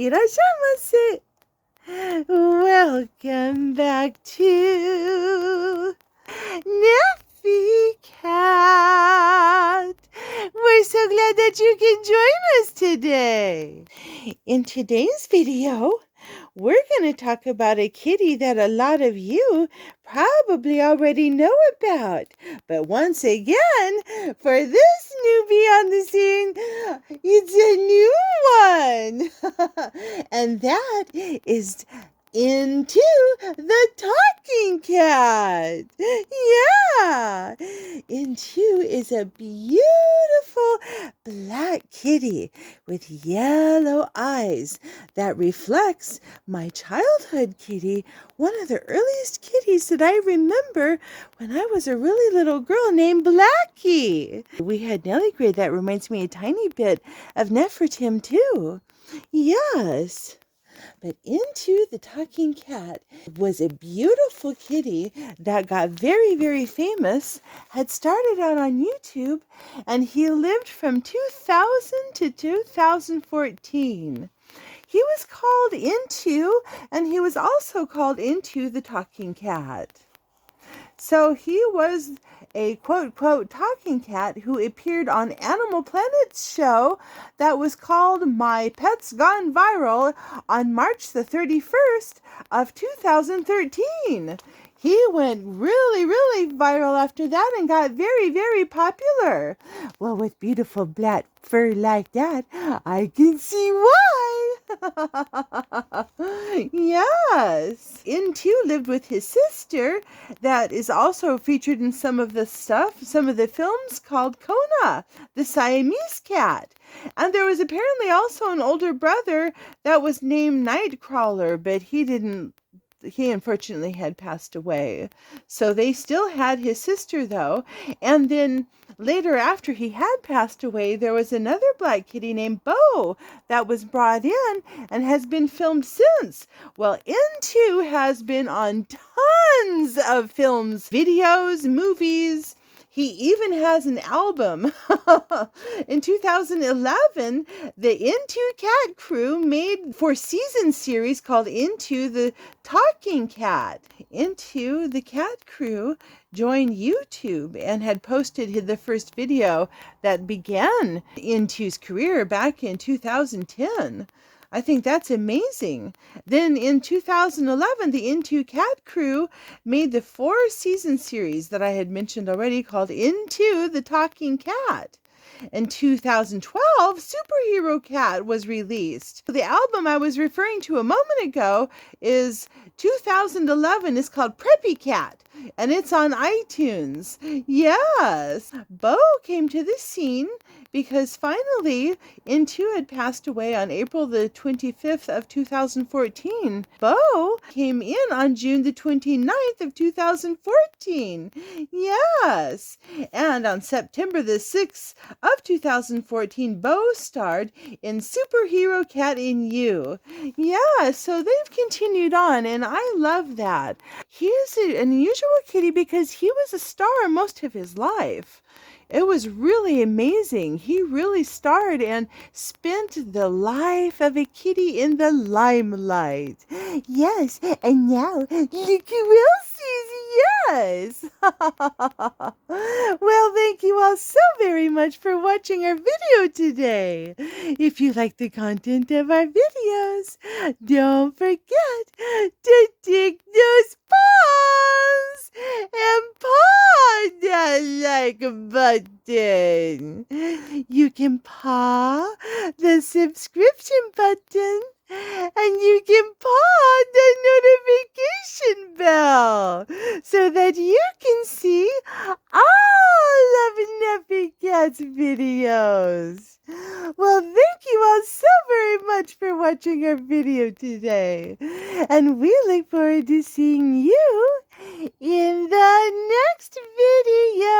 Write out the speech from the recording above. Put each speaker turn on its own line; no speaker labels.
Irashamase. Welcome back to Neffy Cat. We're so glad that you can join us today. In today's video, we're going to talk about a kitty that a lot of you probably already know about. But once again, for this newbie on the scene, it's a new one. And that is Into the Talking Cat. Yeah. Into is a beautiful black kitty with yellow eyes that reflects my childhood kitty, one of the earliest kitties that I remember when I was a really little girl named Blackie. We had Nellie Gray. That reminds me a tiny bit of Nefertim too. Yes. But Into the Talking Cat was a beautiful kitty that got very, very famous, had started out on YouTube, and he lived from 2000 to 2014. He was called Into, and he was also called Into the Talking Cat. So he was a quote talking cat who appeared on Animal Planet's show that was called My Pet's Gone Viral on March the 31st of 2013. He went really, really viral after that and got very, very popular. Well, with beautiful black fur like that, I can see why. Yes. Into lived with his sister that is also featured in some of the films, called Kona, the Siamese cat. And there was apparently also an older brother that was named Nightcrawler, but he unfortunately had passed away. So they still had his sister though. And then later, after he had passed away, there was another black kitty named Bo that was brought in and has been filmed since. Well, Into has been on tons of films, videos, movies. He even has an album. In 2011, the Into Cat crew made 4-season series called Into the Talking Cat. Into the Cat crew joined YouTube and had posted the first video that began Intu's career back in 2010. I think that's amazing. Then in 2011, the Into Cat crew made the 4-season series that I had mentioned already called Into the Talking Cat. In 2012, Superhero Cat was released. The album I was referring to a moment ago is 2011. It's called Preppy Cat, and it's on iTunes. Yes. Bo came to the scene because finally Into had passed away on April the 25th of 2014. Bo came in on June the 29th of 2014. Yes. And on September the 6th of 2014, Bo starred in Superhero Cat in You. Yeah, so they've continued on, and I love that. He is an unusual kitty because he was a star most of his life. It was really amazing. He really starred and spent the life of a kitty in the limelight. Yes, and now look who else is. Yes. Well, thank you all so very much for watching our video today. If you like the content of our videos, don't forget to tick those paws and paw that like button. You can paw the subscription button, and you can paw the notification bell so that you can see all of Neffy Cat's videos. Well, thank you all so very much for watching our video today. And we look forward to seeing you in the next video.